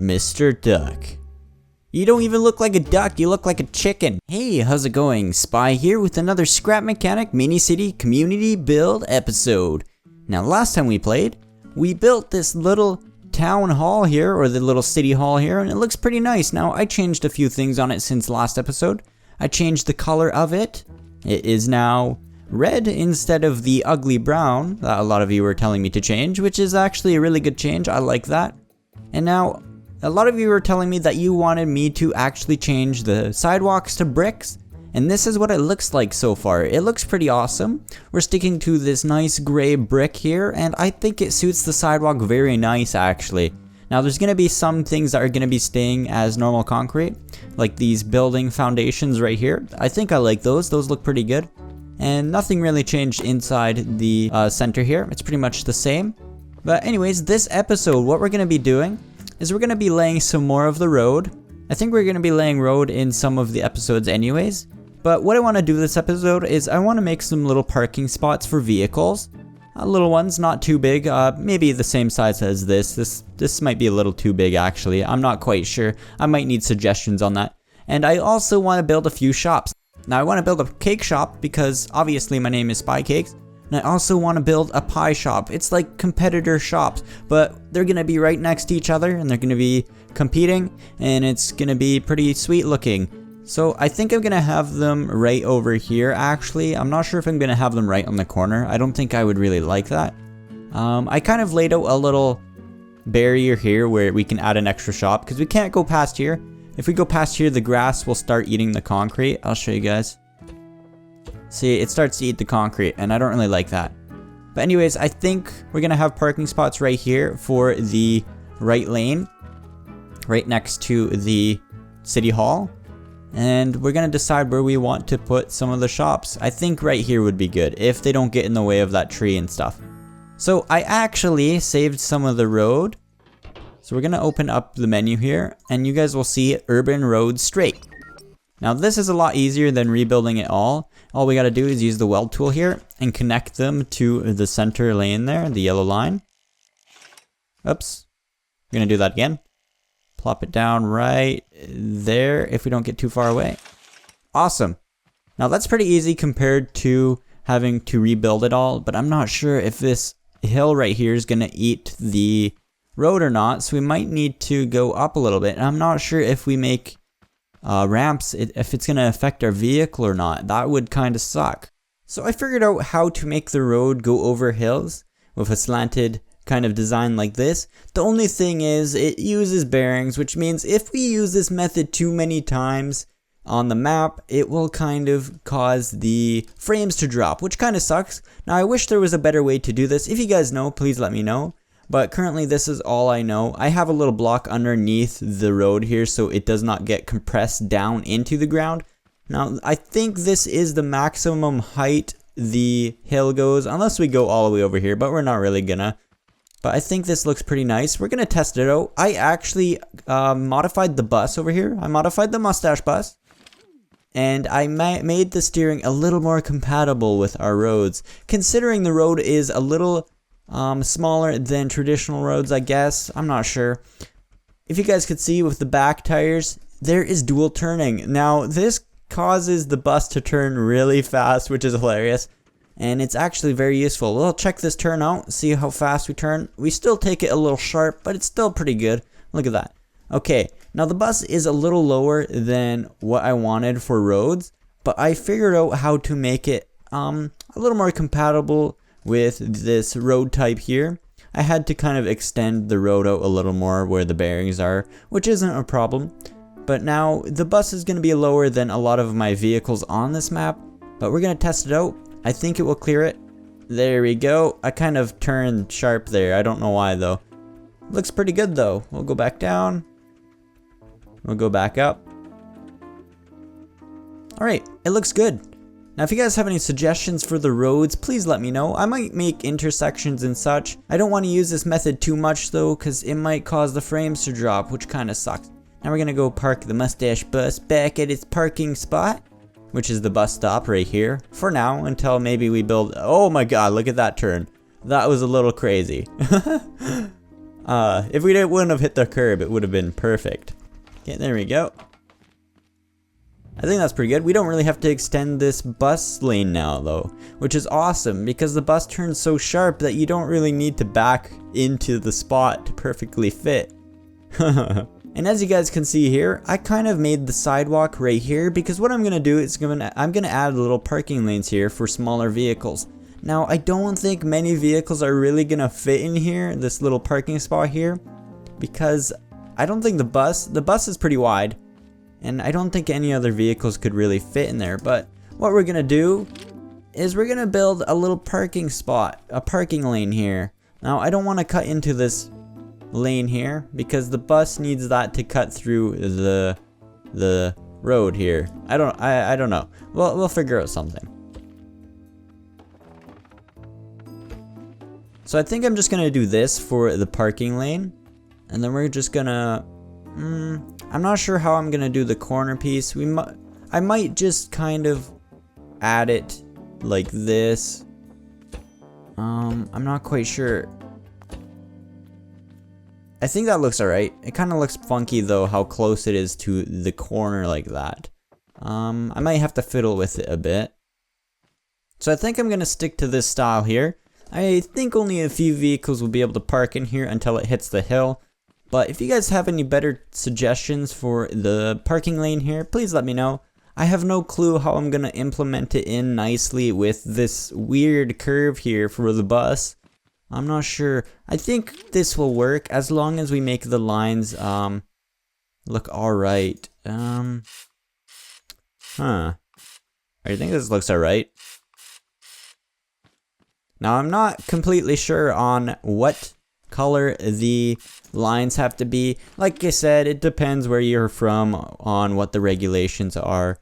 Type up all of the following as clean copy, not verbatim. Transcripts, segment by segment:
Mr. Duck. You don't even look like a duck, you look like a chicken. Hey, how's it going? Spy here with another Scrap Mechanic Mini City Community Build episode. Now last time we played, we built this little town hall here, or the little city hall here, and it looks pretty nice. Now I changed a few things on it since last episode. I changed the color of it. It is now red instead of the ugly brown that a lot of you were telling me to change, which is actually a really good change. I like that. And now a lot of you were telling me that you wanted me to actually change the sidewalks to bricks, and this is what it looks like so far. It looks pretty awesome. We're sticking to this nice gray brick here, and I think it suits the sidewalk very nice actually. Now there's going to be some things that are going to be staying as normal concrete, like these building foundations right here. I think I like those look pretty good. And nothing really changed inside the center here. It's pretty much the same. But anyways, this episode, what we're going to be doing is we're going to be laying some more of the road. I think we're going to be laying road in some of the episodes anyways. But what I want to do this episode is I want to make some little parking spots for vehicles. Little ones, not too big, maybe the same size as this. This might be a little too big actually. I'm not quite sure. I might need suggestions on that. And I also want to build a few shops. Now I want to build a cake shop because obviously my name is SpyCakes. And I also want to build a pie shop. It's like competitor shops, but they're going to be right next to each other and they're going to be competing, and it's going to be pretty sweet looking. So I think I'm going to have them right over here actually. I'm not sure if I'm going to have them right on the corner. I don't think I would really like that. I kind of laid out a little barrier here where we can add an extra shop because we can't go past here. If we go past here, the grass will start eating the concrete. I'll show you guys. See, it starts to eat the concrete, and I don't really like that. But anyways, I think we're going to have parking spots right here for the right lane, right next to the city hall. And we're going to decide where we want to put some of the shops. I think right here would be good, if they don't get in the way of that tree and stuff. So I actually saved some of the road. So we're going to open up the menu here, and you guys will see Urban Road Straight. Now this is a lot easier than rebuilding it all. All we got to do is use the weld tool here and connect them to the center lane there, the yellow line. Oops. We're going to do that again. Plop it down right there if we don't get too far away. Awesome. Now that's pretty easy compared to having to rebuild it all, but I'm not sure if this hill right here is going to eat the road or not, so we might need to go up a little bit. And I'm not sure if we make ramps, if it's going to affect our vehicle or not. That would kind of suck. So I figured out how to make the road go over hills with a slanted kind of design like this. The only thing is it uses bearings, which means if we use this method too many times on the map, it will kind of cause the frames to drop, which kind of sucks. Now I wish there was a better way to do this. If you guys know, please let me know. But currently this is all I know. I have a little block underneath the road here so it does not get compressed down into the ground. Now I think this is the maximum height the hill goes, unless we go all the way over here, but we're not really gonna. But I think this looks pretty nice. We're gonna test it out. I actually modified the bus over here. I modified the Mustache Bus. And I made the steering a little more compatible with our roads. Considering the road is a little smaller than traditional roads, I guess. I'm not sure. If you guys could see with the back tires, there is dual turning. Now this causes the bus to turn really fast, which is hilarious. And it's actually very useful. We'll check this turn out, see how fast we turn. We still take it a little sharp, but it's still pretty good. Look at that. Okay, now the bus is a little lower than what I wanted for roads, but I figured out how to make it a little more compatible with this road type here. I had to kind of extend the road out a little more where the bearings are, which isn't a problem. But now the bus is going to be lower than a lot of my vehicles on this map, but we're going to test it out. I think it will clear it. There we go. I kind of turned sharp there. I don't know why though. Looks pretty good though. We'll go back down. We'll go back up. Alright, it looks good. Now if you guys have any suggestions for the roads, please let me know. I might make intersections and such. I don't want to use this method too much though, because it might cause the frames to drop, which kind of sucks. Now we're going to go park the Mustache Bus back at its parking spot, which is the bus stop right here, for now, until maybe we build... Oh my god, look at that turn. That was a little crazy. If we wouldn't have hit the curb, it would have been perfect. Okay, there we go. I think that's pretty good. We don't really have to extend this bus lane now though, which is awesome because the bus turns so sharp that you don't really need to back into the spot to perfectly fit. And as you guys can see here, I kind of made the sidewalk right here because what I'm gonna do is I'm gonna add little parking lanes here for smaller vehicles. Now I don't think many vehicles are really gonna fit in here, this little parking spot here, because I don't think the bus is pretty wide, and I don't think any other vehicles could really fit in there. But what we're gonna do is we're gonna build a little parking spot, a parking lane here. Now I don't want to cut into this lane here because the bus needs that to cut through the road here. I don't know. Well, we'll figure out something. So I think I'm just gonna do this for the parking lane, and then we're just gonna I'm not sure how I'm gonna do the corner piece. I might just kind of add it like this. I'm not quite sure. I think that looks alright. It kind of looks funky though how close it is to the corner like that. I might have to fiddle with it a bit. So I think I'm gonna stick to this style here. I think only a few vehicles will be able to park in here until it hits the hill. But if you guys have any better suggestions for the parking lane here, please let me know. I have no clue how I'm gonna implement it in nicely with this weird curve here for the bus. I'm not sure. I think this will work as long as we make the lines look alright. I think this looks alright. Now I'm not completely sure on what color the lines have to be. Like I said, it depends where you're from on what the regulations are,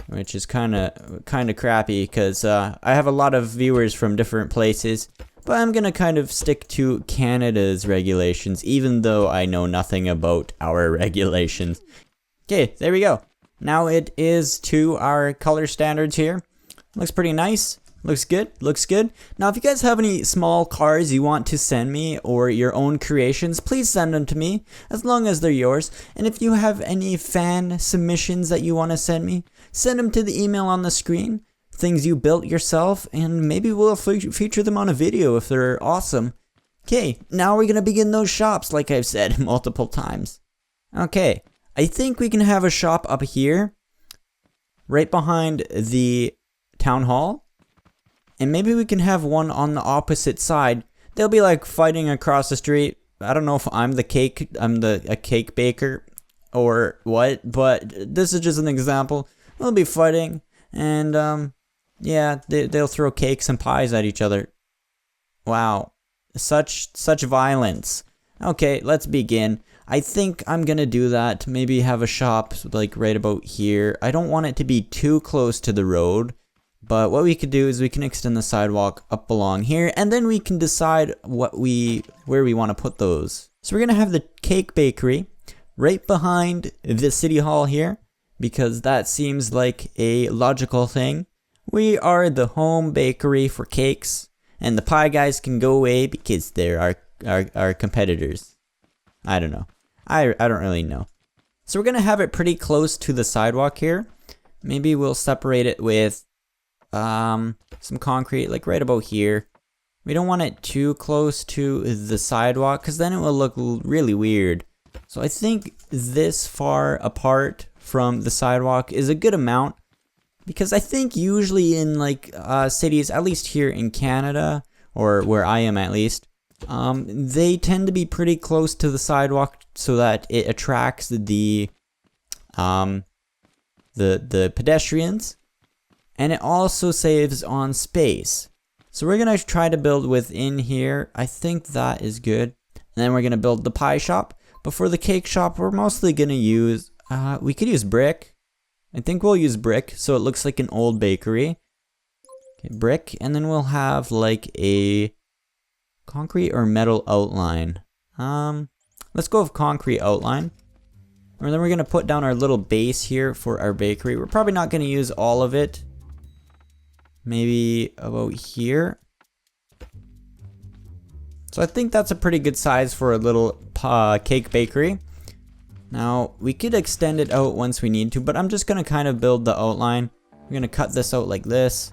which is kind of crappy because I have a lot of viewers from different places. But I'm gonna kind of stick to Canada's regulations, even though I know nothing about our regulations. Okay, there we go. Now it is to our color standards here. Looks pretty nice. Looks good. Looks good. Now, if you guys have any small cars you want to send me or your own creations, please send them to me, as long as they're yours. And if you have any fan submissions that you want to send me, send them to the email on the screen. Things you built yourself, and maybe we'll feature them on a video if they're awesome. Okay, now we're gonna begin those shops like I've said multiple times. Okay, I think we can have a shop up here, right behind the town hall, and maybe we can have one on the opposite side. They'll be like fighting across the street. I don't know if I'm a cake baker or what, but this is just an example. They'll be fighting, and yeah, they'll throw cakes and pies at each other. Wow, such violence. Okay, let's begin. I think I'm gonna do that. Maybe have a shop like right about here. I don't want it to be too close to the road, but what we could do is we can extend the sidewalk up along here, and then we can decide where we want to put those. So we're gonna have the cake bakery right behind the city hall here, because that seems like a logical thing. We are the home bakery for cakes, and the pie guys can go away because they're our competitors. I don't know. I don't really know. So we're gonna have it pretty close to the sidewalk here. Maybe we'll separate it with some concrete, like right about here. We don't want it too close to the sidewalk because then it will look really weird. So I think this far apart from the sidewalk is a good amount. Because I think usually in like cities, at least here in Canada, or where I am at least, they tend to be pretty close to the sidewalk so that it attracts the pedestrians, and it also saves on space. So we're gonna try to build within here. I think that is good. And then we're gonna build the pie shop. But for the cake shop, we're mostly gonna use we could use brick. I think we'll use brick so it looks like an old bakery. Okay, brick, and then we'll have like a concrete or metal outline. Let's go with concrete outline. And then we're gonna put down our little base here for our bakery. We're probably not gonna use all of it. Maybe about here. So I think that's a pretty good size for a little cake bakery. Now, we could extend it out once we need to, but I'm just going to kind of build the outline. I'm going to cut this out like this.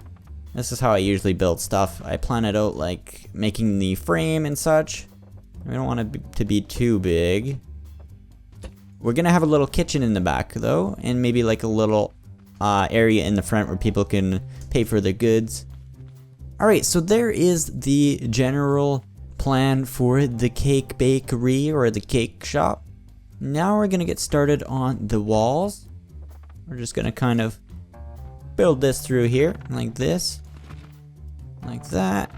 This is how I usually build stuff. I plan it out like making the frame and such. We don't want it to be too big. We're going to have a little kitchen in the back though, and maybe like a little area in the front where people can pay for their goods. Alright, so there is the general plan for the cake bakery or the cake shop. Now we're gonna get started on the walls. We're just gonna kind of build this through here, like this, like that.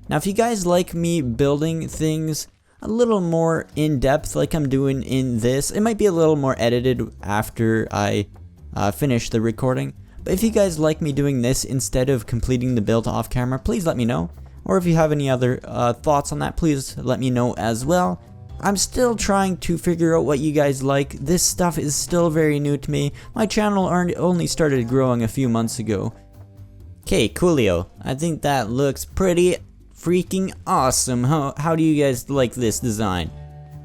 Now if you guys like me building things a little more in depth like I'm doing in this, it might be a little more edited after I finish the recording. But if you guys like me doing this instead of completing the build off camera, please let me know. Or if you have any other thoughts on that, please let me know as well. I'm still trying to figure out what you guys like. This stuff is still very new to me. My channel only started growing a few months ago. Okay, coolio. I think that looks pretty freaking awesome. How do you guys like this design?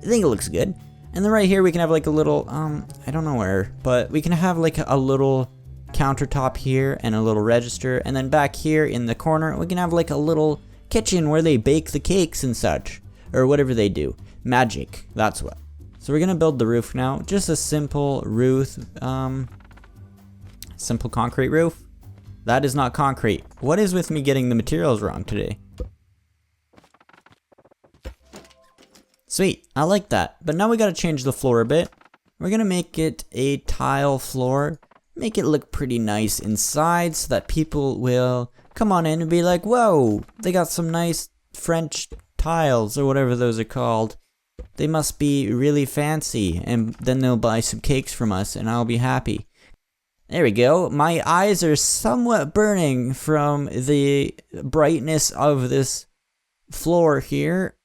I think it looks good. And then right here we can have like a little, I don't know where, but we can have like a little countertop here and a little register. And then back here in the corner, we can have like a little kitchen where they bake the cakes and such. Or whatever they do. Magic, that's what. So we're gonna build the roof now. Just a simple roof, simple concrete roof. That is not concrete. What is with me getting the materials wrong today? Sweet, I like that. But now we gotta change the floor a bit. We're gonna make it a tile floor. Make it look pretty nice inside so that people will come on in and be like, whoa, they got some nice French tiles or whatever those are called. They must be really fancy, and then they'll buy some cakes from us and I'll be happy. There we go. My eyes are somewhat burning from the brightness of this floor here.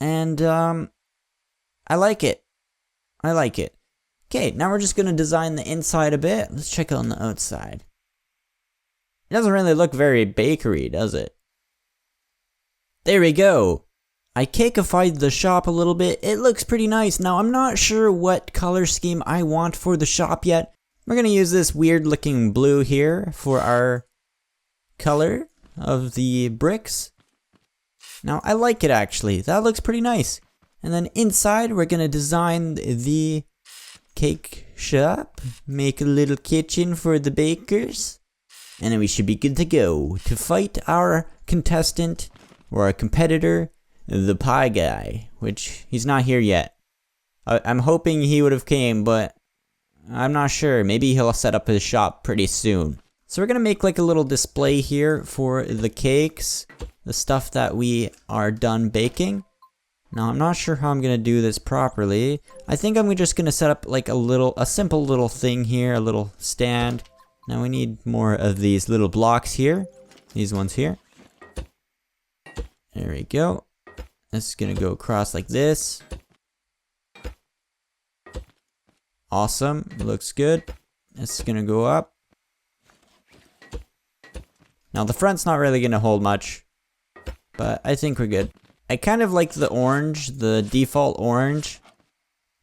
And I like it. I like it. Okay, now we're just gonna design the inside a bit. Let's check on the outside. It doesn't really look very bakery, does it? There we go. I cakeified the shop a little bit. It looks pretty nice. Now I'm not sure what color scheme I want for the shop yet. We're gonna use this weird looking blue here for our color of the bricks. Now I like it actually. That looks pretty nice. And then inside we're gonna design the cake shop. Make a little kitchen for the bakers. And then we should be good to go to fight our contestant or our competitor, the pie guy, which he's not here yet. I'm hoping he would have came, but I'm not sure. Maybe he'll set up his shop pretty soon. So we're gonna make like a little display here for the cakes, the stuff that we are done baking. Now I'm not sure how I'm gonna do this properly. I think I'm just gonna set up like a simple little thing here, a little stand. Now we need more of these little blocks here. These ones here. There we go. This is gonna go across like this. Awesome, looks good. This is gonna go up. Now the front's not really gonna hold much, but I think we're good. I kind of like the orange, the default orange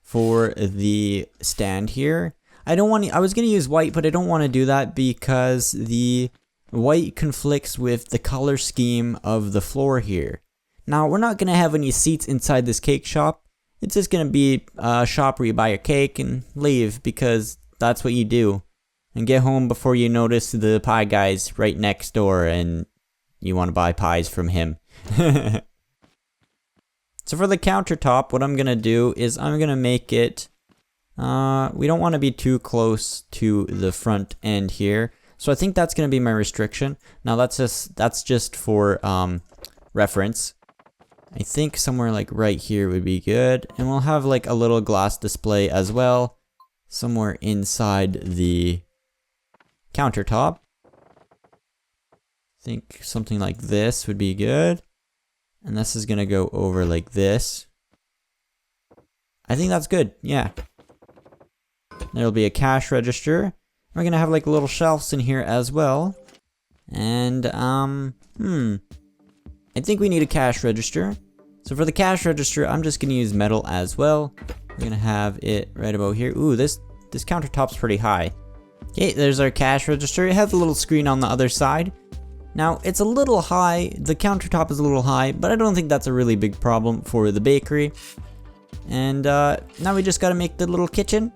for the stand here. I was gonna use white, but I don't want to do that because the white conflicts with the color scheme of the floor here. Now we're not gonna have any seats inside this cake shop. It's just gonna be a shop where you buy your cake and leave because that's what you do. And get home before you notice the pie guy's right next door and you want to buy pies from him. So for the countertop, what I'm gonna do is I'm gonna make it, we don't want to be too close to the front end here. So I think that's gonna be my restriction. Now that's just for reference. I think somewhere like right here would be good. And we'll have like a little glass display as well, somewhere inside the countertop. I think something like this would be good. And this is gonna go over like this. I think that's good, yeah. There'll be a cash register. We're gonna have like little shelves in here as well. And, I think we need a cash register. So for the cash register, I'm just gonna use metal as well. We're gonna have it right about here. Ooh, this countertop's pretty high. Okay, there's our cash register. It has a little screen on the other side. Now, it's a little high, the countertop is a little high, but I don't think that's a really big problem for the bakery. And now we just gotta make the little kitchen.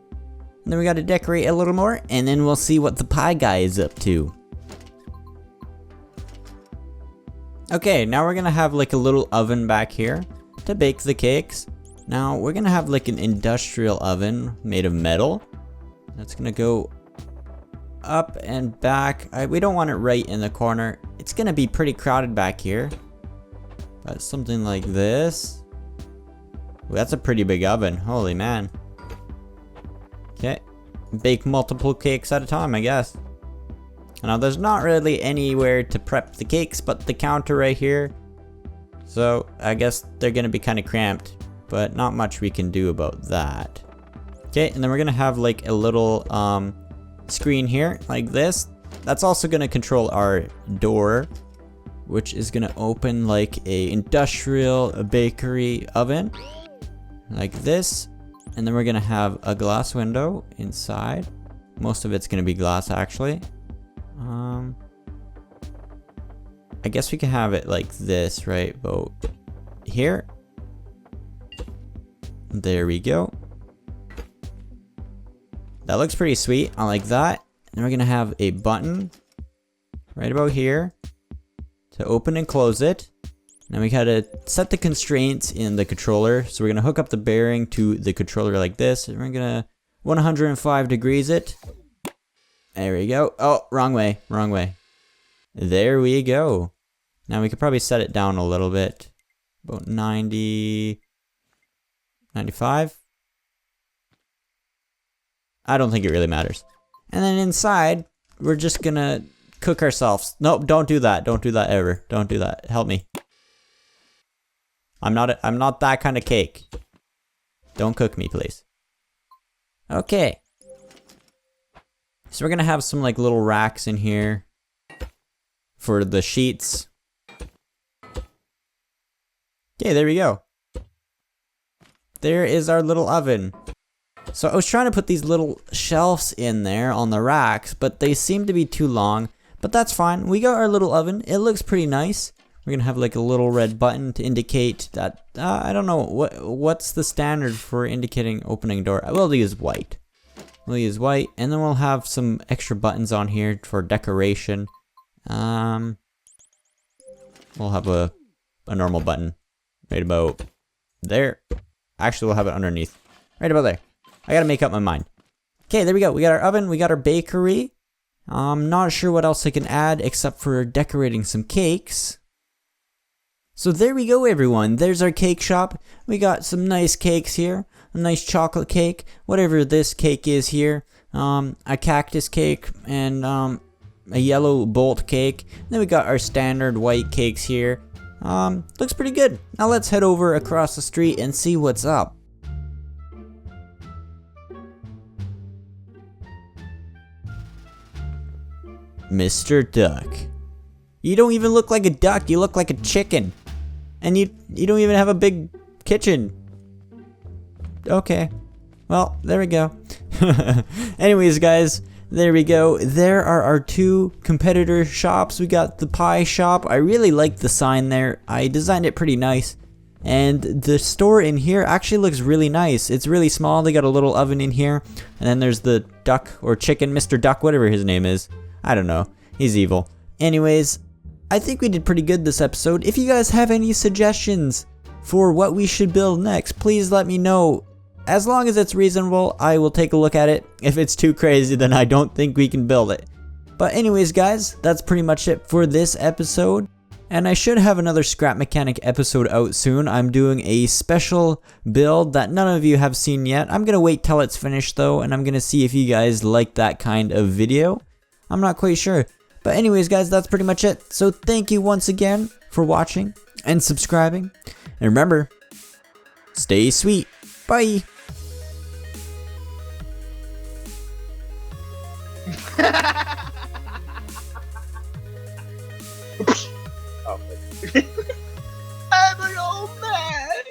And then we gotta decorate a little more, and then we'll see what the pie guy is up to. Okay, now we're gonna have like a little oven back here to bake the cakes. Now, we're gonna have like an industrial oven made of metal. That's gonna go up and back. We don't want it right in the corner. It's gonna be pretty crowded back here. But something like this. Ooh, that's a pretty big oven. Holy man. Okay. Bake multiple cakes at a time, I guess. Now, there's not really anywhere to prep the cakes but the counter right here. So, I guess they're gonna be kind of cramped. But not much we can do about that. Okay, and then we're gonna have like a little screen here, like this. That's also gonna control our door, which is gonna open like a industrial bakery oven, like this. And then we're gonna have a glass window inside. Most of it's gonna be glass, actually. I guess we can have it like this, right about here. There we go. That looks pretty sweet. I like that. And we're gonna have a button right about here to open and close it. Now we gotta set the constraints in the controller. So we're gonna hook up the bearing to the controller like this. And we're gonna 105 degrees it. There we go. Oh, wrong way, wrong way. There we go. Now we could probably set it down a little bit. About 90, 95. I don't think it really matters. And then inside, we're just gonna cook ourselves. Nope, don't do that. Don't do that ever. Don't do that. Help me. I'm not that kind of cake. Don't cook me, please. Okay. So we're gonna have some like little racks in here for the sheets. Okay, there we go. There is our little oven. So I was trying to put these little shelves in there on the racks, but they seem to be too long. But that's fine. We got our little oven. It looks pretty nice. We're gonna have like a little red button to indicate that, I don't know, what's the standard for indicating opening door? We'll use white. We'll use white, and then we'll have some extra buttons on here for decoration. We'll have a normal button right about there. Actually, we'll have it underneath. Right about there. I gotta make up my mind. Okay, there we go. We got our oven, we got our bakery. I'm not sure what else I can add except for decorating some cakes. So there we go, everyone. There's our cake shop. We got some nice cakes here. A nice chocolate cake, whatever this cake is here. A cactus cake and a yellow bolt cake. Then we got our standard white cakes here. Looks pretty good. Now let's head over across the street and see what's up. Mr. Duck. You don't even look like a duck, you look like a chicken. And you don't even have a big kitchen. Okay. Well, there we go. Anyways, guys, there we go. There are our two competitor shops. We got the pie shop. I really like the sign there. I designed it pretty nice. And the store in here actually looks really nice. It's really small. They got a little oven in here. And then there's the duck or chicken, Mr. Duck, whatever his name is. I don't know. He's evil. Anyways, I think we did pretty good this episode. If you guys have any suggestions for what we should build next, please let me know. As long as it's reasonable, I will take a look at it. If it's too crazy, then I don't think we can build it. But anyways, guys, that's pretty much it for this episode. And I should have another Scrap Mechanic episode out soon. I'm doing a special build that none of you have seen yet. I'm going to wait till it's finished though, and I'm going to see if you guys like that kind of video. I'm not quite sure. But anyways, guys, that's pretty much it. So thank you once again for watching and subscribing. And remember, stay sweet. Bye. I'm an old man.